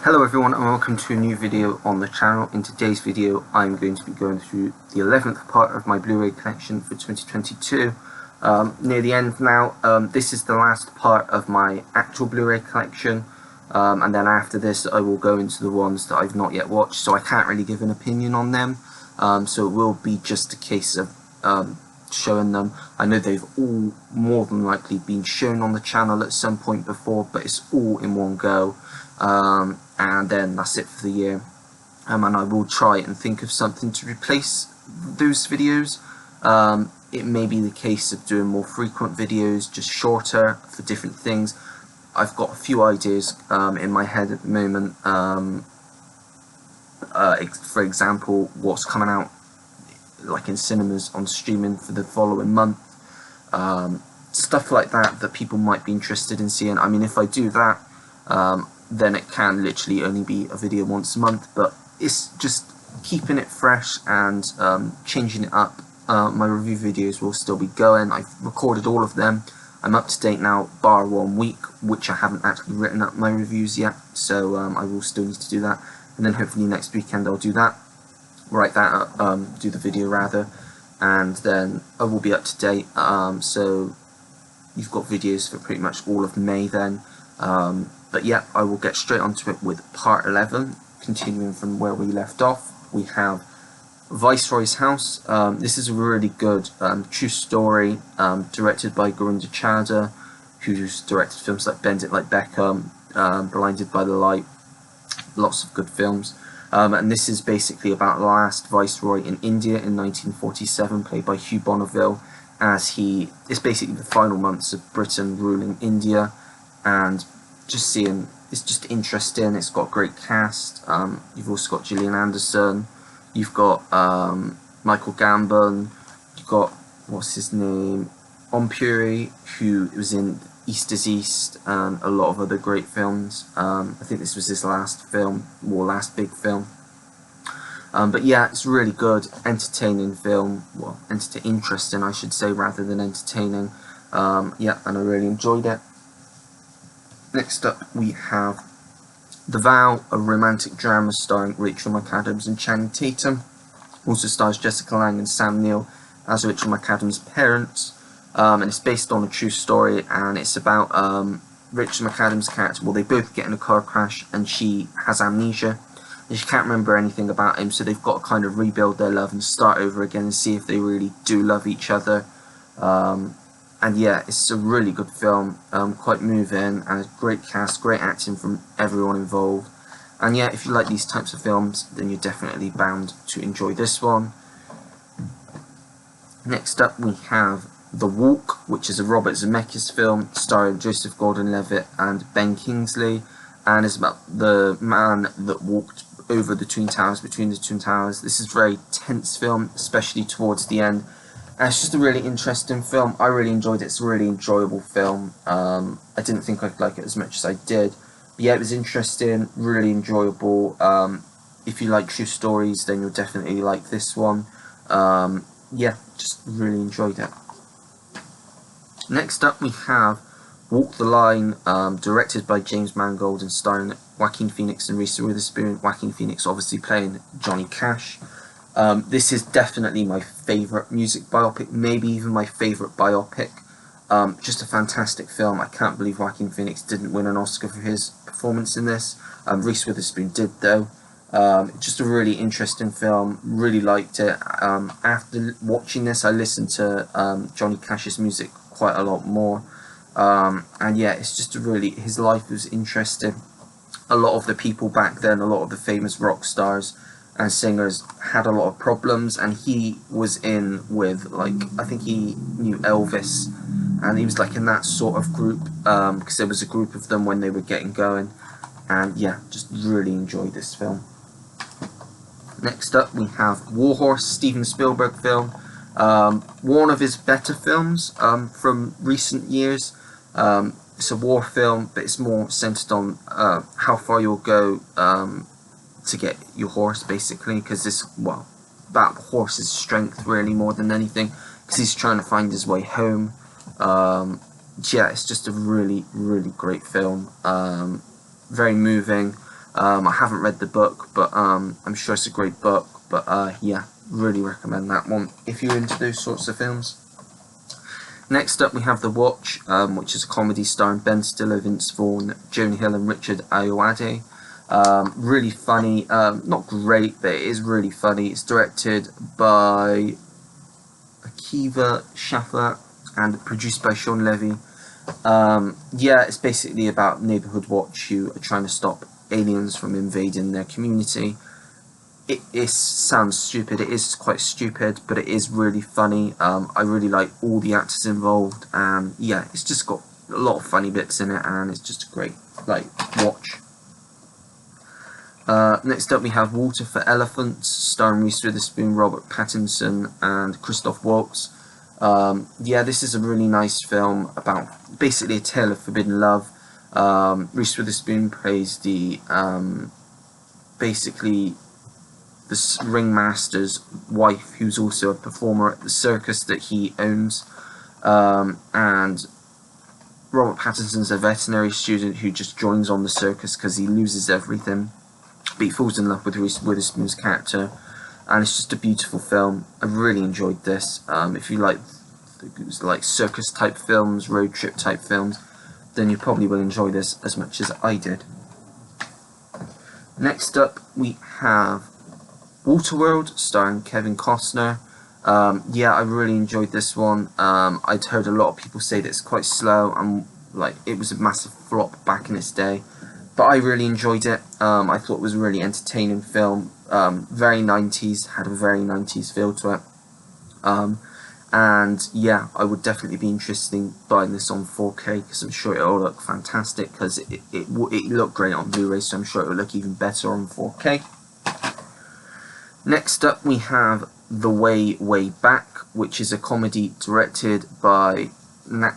Hello everyone and welcome to a new video on the channel. In today's video I'm going to be going through the 11th part of my Blu-ray collection for 2022. Near the end now. This is the last part of my actual Blu-ray collection, and then after this I will go into the ones that I've not yet watched, so I can't really give an opinion on them. So it will be just a case of showing them. I know they've all more than likely been shown on the channel at some point before, but it's all in one go. And then that's it for the year, and I will try and think of something to replace those videos. It may be the case of doing more frequent videos, just shorter, for different things. I've got a few ideas in my head at the moment. For example, what's coming out like in cinemas on streaming for the following month, stuff like that people might be interested in seeing. I mean, if I do that, then it can literally only be a video once a month, but it's just keeping it fresh and changing it up. My review videos will still be going. I've recorded all of them. I'm up to date now, bar 1 week, which I haven't actually written up my reviews yet, so I will still need to do that. And then hopefully next weekend I'll do that, write that up, do the video rather, and then I will be up to date. So you've got videos for pretty much all of May then. But yeah, I will get straight onto it with part 11, continuing from where we left off. We have Viceroys House. This is a really good true story, directed by Gurinder Chadha, who's directed films like Bend It Like Beckham, Blinded by the Light, lots of good films. And this is basically about the last Viceroy in India in 1947, played by Hugh Bonneville, as it's basically the final months of Britain ruling India, and just seeing, it's just interesting. It's got a great cast. You've also got Gillian Anderson, you've got Michael Gambon, you've got, what's his name, Puri, who was in East is East, and a lot of other great films. I think this was his last film, or last big film. But yeah, it's a really good, entertaining film. Well, interesting I should say, rather than entertaining. Yeah, and I really enjoyed it. Next up we have The Vow, a romantic drama starring Rachel McAdams and Channing Tatum. Also stars Jessica Lange and Sam Neill as Rachel McAdams' parents. And it's based on a true story, and it's about Rachel McAdams' character. Well, they both get in a car crash and she has amnesia and she can't remember anything about him, so they've got to kind of rebuild their love and start over again and see if they really do love each other. And yeah, it's a really good film, quite moving, and a great cast, great acting from everyone involved. And yeah, if you like these types of films, then you're definitely bound to enjoy this one. Next up we have The Walk, which is a Robert Zemeckis film starring Joseph Gordon-Levitt and Ben Kingsley, and it's about the man that walked over the Twin Towers, between the Twin Towers. This is a very tense film, especially towards the end. And it's just a really interesting film. I really enjoyed it. It's a really enjoyable film. I didn't think I'd like it as much as I did. But yeah, it was interesting, really enjoyable. If you like true stories, then you'll definitely like this one. Yeah, just really enjoyed it. Next up we have Walk the Line, directed by James Mangold and starring Joaquin Phoenix and Reese Witherspoon. Joaquin Phoenix obviously playing Johnny Cash. This is definitely my favourite music biopic, maybe even my favourite biopic. Just a fantastic film. I can't believe Joaquin Phoenix didn't win an Oscar for his performance in this. Reese Witherspoon did though. Just a really interesting film, really liked it. After watching this, I listened to Johnny Cash's music quite a lot more. And yeah, it's just his life was interesting. A lot of the people back then, a lot of the famous rock stars and singers had a lot of problems, and he was in with, like, I think he knew Elvis, and he was like in that sort of group, because there was a group of them when they were getting going. And yeah, just really enjoyed this film. Next up we have War Horse, Steven Spielberg film, one of his better films from recent years. It's a war film, but it's more centered on how far you'll go to get your horse, basically, because this, well, about the horse's strength really more than anything, because he's trying to find his way home. Yeah, it's just a really, really great film. Very moving. I haven't read the book, but I'm sure it's a great book. But yeah, really recommend that one if you're into those sorts of films. Next up, we have The Watch, which is a comedy starring Ben Stiller, Vince Vaughn, Jonah Hill, and Richard Ayoade. Really funny, not great, but it is really funny. It's directed by Akiva Schaffer and produced by Sean Levy. Yeah, it's basically about Neighborhood Watch, who are trying to stop aliens from invading their community. It sounds stupid, it is quite stupid, but it is really funny. I really like all the actors involved, and yeah, it's just got a lot of funny bits in it, and it's just a great, like, watch. Next up we have Water for Elephants, starring Reese Witherspoon, Robert Pattinson, and Christoph Waltz. Yeah, this is a really nice film about basically a tale of forbidden love. Reese Witherspoon plays the basically the ringmaster's wife, who's also a performer at the circus that he owns, and Robert Pattinson's a veterinary student who just joins on the circus because he loses everything, but he falls in love with Reese Witherspoon's character, and it's just a beautiful film. I really enjoyed this. If you like circus type films, road trip type films, then you probably will enjoy this as much as I did. Next up we have Waterworld, starring Kevin Costner. Yeah, I really enjoyed this one. I'd heard a lot of people say that it's quite slow, and like it was a massive flop back in its day, but I really enjoyed it. I thought it was a really entertaining film. Very 90s, had a very 90s feel to it. And yeah, I would definitely be interested in buying this on 4K, because I'm sure it'll look fantastic, because it looked great on Blu-ray, so I'm sure it will look even better on 4K. Next up we have The Way, Way Back, which is a comedy directed by Nat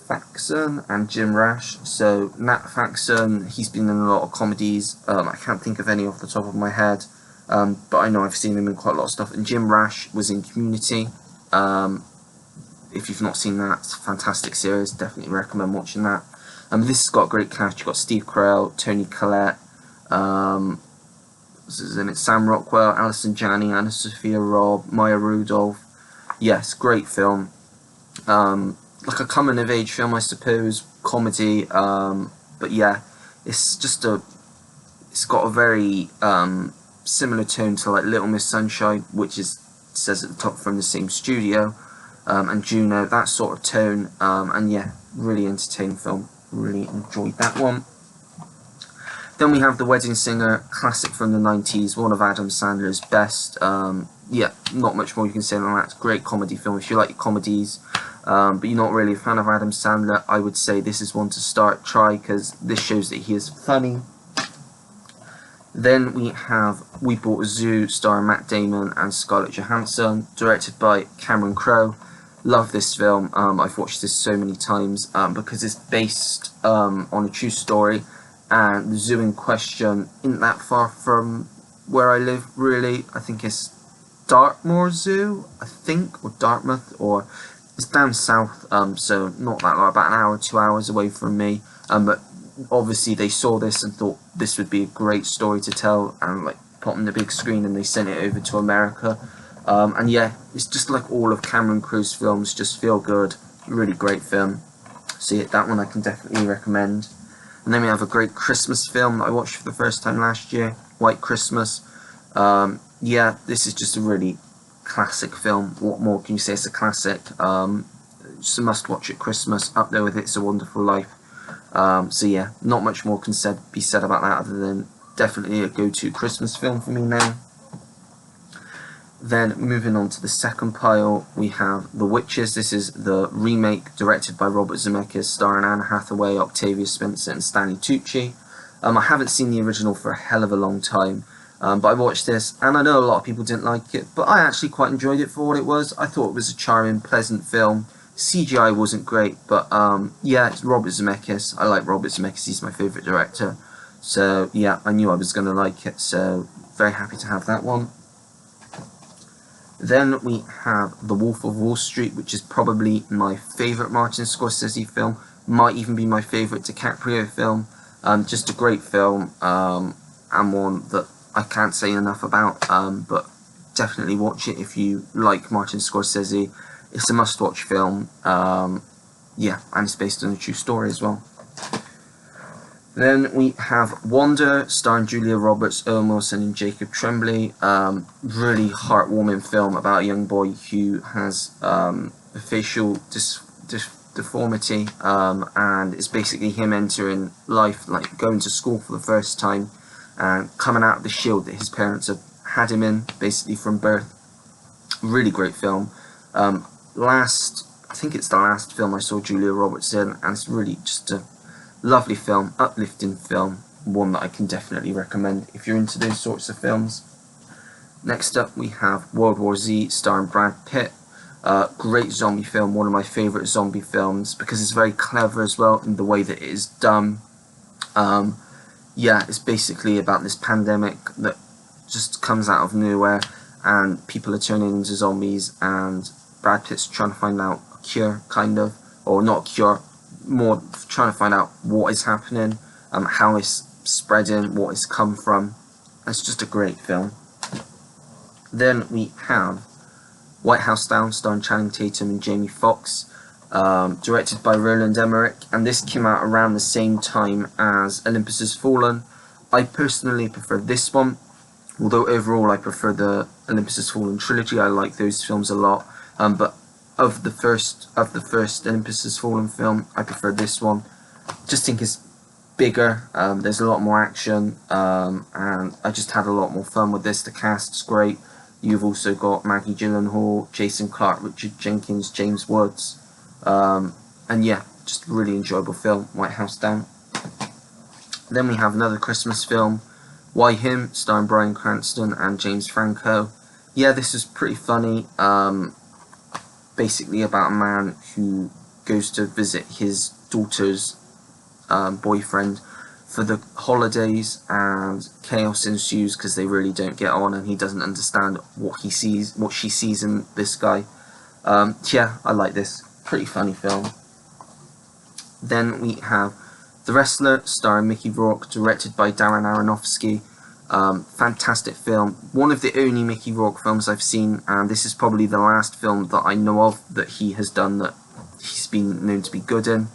Faxon and Jim Rash. So Nat Faxon, he's been in a lot of comedies. I can't think of any off the top of my head, but I know I've seen him in quite a lot of stuff. And Jim Rash was in Community. If you've not seen that, it's a fantastic series. Definitely recommend watching that. This has got a great cast. You've got Steve Carell, Toni Collette, Sam Rockwell, Alison Janney, Anna Sophia Robb, Maya Rudolph. Yes, great film. Like a coming of age film, I suppose, comedy. But yeah, it's got a very similar tone to like Little Miss Sunshine, which says at the top from the same studio, and Juno, that sort of tone. And yeah, really entertaining film. Really enjoyed that one. Then we have The Wedding Singer, classic from the 90s, one of Adam Sandler's best. Yeah, not much more you can say on that. It's a great comedy film. If you like comedies, but you're not really a fan of Adam Sandler, I would say this is one to try, because this shows that he is funny. Then we have We Bought a Zoo, starring Matt Damon and Scarlett Johansson, directed by Cameron Crowe. Love this film. I've watched this so many times, because it's based on a true story. And the zoo in question isn't that far from where I live, really. I think it's Dartmoor Zoo, or Dartmouth, or it's down south, so not that long, about an hour, 2 hours away from me. But obviously they saw this and thought this would be a great story to tell, and like put on the big screen, and they sent it over to America. And yeah, it's just like all of Cameron Crowe's films, just feel good, really great film. So yeah, that one I can definitely recommend. And then we have a great Christmas film that I watched for the first time last year, White Christmas. Yeah, this is just a really classic film. What more can you say? It's a classic. Just a must-watch at Christmas, up there with It's a Wonderful Life. So yeah, not much more can be said about that, other than definitely a go-to Christmas film for me now. Then moving on to the second pile, we have The Witches. This is the remake directed by Robert Zemeckis, starring Anne Hathaway, Octavia Spencer, and Stanley Tucci. I haven't seen the original for a hell of a long time, but I watched this, and I know a lot of people didn't like it, but I actually quite enjoyed it for what it was. I thought it was a charming, pleasant film. CGI wasn't great, but yeah, it's Robert Zemeckis. I like Robert Zemeckis, he's my favourite director. So yeah, I knew I was going to like it, so very happy to have that one. Then we have The Wolf of Wall Street, which is probably my favourite Martin Scorsese film. Might even be my favourite DiCaprio film. Just a great film. and one that I can't say enough about, but definitely watch it if you like Martin Scorsese. It's a must-watch film. Yeah, and it's based on a true story as well. Then we have Wander, starring Julia Roberts, Owen Wilson and Jacob Tremblay. Really heartwarming film about a young boy who has a facial deformity, and it's basically him entering life, like going to school for the first time and coming out of the shield that his parents have had him in, basically from birth. Really great film. I think it's the last film I saw Julia Roberts in, and it's really just a lovely film, uplifting film, one that I can definitely recommend if you're into those sorts of films. Next up we have World War Z, starring Brad Pitt. Great zombie film, one of my favourite zombie films, because it's very clever as well in the way that it is done. Yeah, it's basically about this pandemic that just comes out of nowhere, and people are turning into zombies, and Brad Pitt's trying to find out a cure, kind of, or not a cure, more trying to find out what is happening, how it's spreading, what it's come from. It's just a great film. Then we have White House Down, starring Channing Tatum and Jamie Foxx, directed by Roland Emmerich, and this came out around the same time as Olympus Has Fallen. I personally prefer this one, although overall I prefer the Olympus Has Fallen trilogy. I like those films a lot, but of the first Olympus Has Fallen film, I prefer this one. Just think it's bigger, there's a lot more action, and I just had a lot more fun with this. The cast's great. You've also got Maggie Gyllenhaal, Jason Clarke, Richard Jenkins, James Woods, and yeah, just a really enjoyable film, White House Down. Then we have another Christmas film, Why Him, starring Bryan Cranston and James Franco. Yeah, this is pretty funny, basically about a man who goes to visit his daughter's boyfriend for the holidays, and chaos ensues because they really don't get on, and he doesn't understand what she sees in this guy. Yeah, I like this. Pretty funny film. Then we have The Wrestler, starring Mickey Rourke, directed by Darren Aronofsky. Fantastic film. One of the only Mickey Rourke films I've seen, and this is probably the last film that I know of that he has done that he's been known to be good in.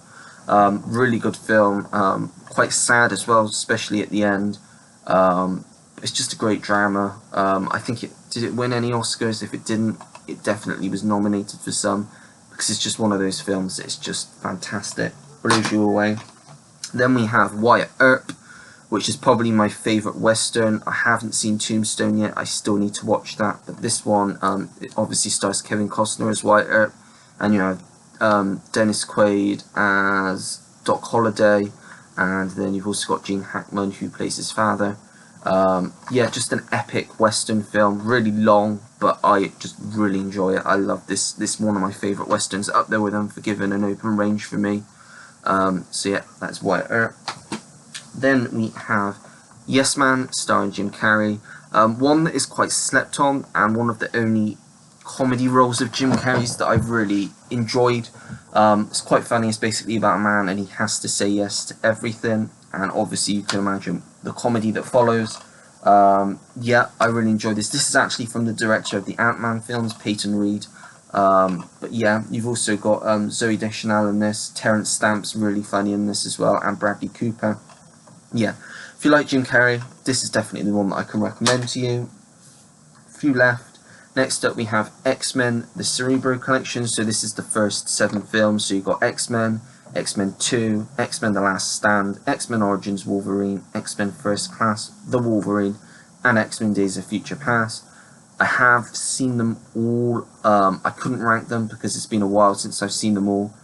Really good film, quite sad as well, especially at the end. It's just a great drama. I think did it win any Oscars? If it didn't, it definitely was nominated for some, because it's just one of those films that's just fantastic, blows you away. Then we have Wyatt Earp, which is probably my favourite Western. I haven't seen Tombstone yet, I still need to watch that, but this one, it obviously stars Kevin Costner as Wyatt Earp, and you know, Dennis Quaid as Doc Holliday, and then you've also got Gene Hackman who plays his father. Yeah, just an epic Western film, really long, but I just really enjoy it. I love this one of my favourite Westerns, up there with Unforgiven and Open Range for me. So yeah, that's Wyatt Earp. Then we have Yes Man, starring Jim Carrey. One that is quite slept on, and one of the only comedy roles of Jim Carrey's that I've really enjoyed. It's quite funny. It's basically about a man and he has to say yes to everything, and obviously you can imagine the comedy that follows. Yeah, I really enjoyed this. This is actually from the director of the Ant-Man films, Peyton Reed. But yeah, you've also got Zooey Deschanel in this, Terrence Stamp's really funny in this as well, and Bradley Cooper. Yeah, if you like Jim Carrey, this is definitely the one that I can recommend to you. A few left. Next up we have X-Men, the Cerebro Collection. So this is the first 7 films. So you've got X-Men, X-Men 2, X-Men The Last Stand, X-Men Origins Wolverine, X-Men First Class, The Wolverine, and X-Men Days of Future Past. I have seen them all. I couldn't rank them because it's been a while since I've seen them all.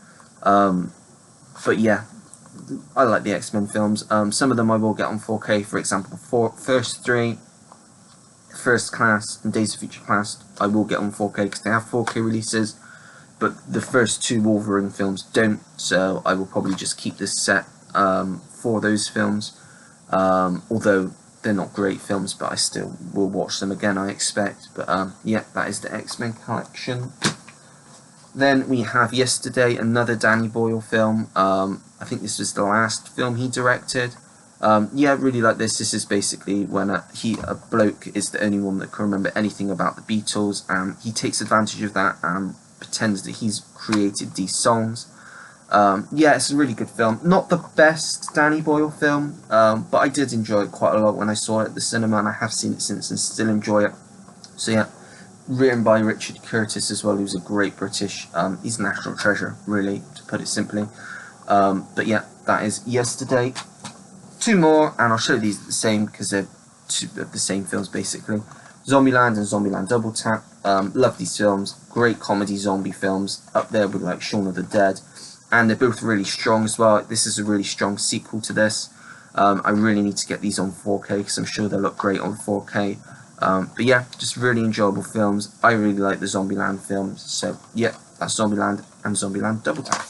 But yeah, I like the X-Men films. Some of them I will get on 4K. For example, first 3, First Class and Days of Future Past, I will get on 4K because they have 4K releases. But the first 2 Wolverine films don't, so I will probably just keep this set for those films. Although they're not great films, but I still will watch them again, I expect. But yeah, that is the X-Men collection. Then we have Yesterday, another Danny Boyle film. I think this was the last film he directed. Yeah, I really like this. This is basically when a bloke is the only one that can remember anything about the Beatles, and he takes advantage of that and pretends that he's created these songs. Yeah, it's a really good film. Not the best Danny Boyle film, but I did enjoy it quite a lot when I saw it at the cinema, and I have seen it since and still enjoy it. So yeah, written by Richard Curtis as well, who's a great British, he's a national treasure, really, to put it simply. But yeah, that is Yesterday. Two more, and I'll show you these the same because they're two of the same films basically. Zombieland and Zombieland Double Tap. Love these films. Great comedy zombie films, up there with like Shaun of the Dead, and they're both really strong as well. This is a really strong sequel to this. I really need to get these on 4K because I'm sure they'll look great on 4K. But yeah, just really enjoyable films. I really like the Zombieland films, so yeah, that's Zombieland and Zombieland Double Tap.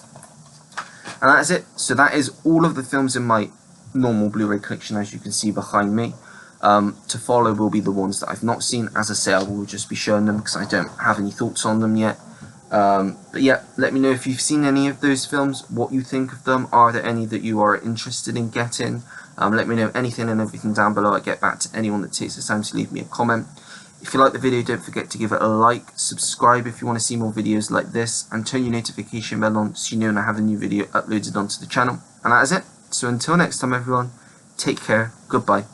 And that's it. So that is all of the films in my normal Blu-ray collection, as you can see behind me. To follow will be the ones that I've not seen. As I say, I will just be showing them because I don't have any thoughts on them yet. But yeah, let me know if you've seen any of those films, what you think of them. Are there any that you are interested in getting? Let me know anything and everything down below. I get back to anyone that takes the time to leave me a comment. If you like the video, don't forget to give it a like, subscribe if you want to see more videos like this, and turn your notification bell on so you know when I have a new video uploaded onto the channel. And that is it. So until next time everyone, take care, goodbye.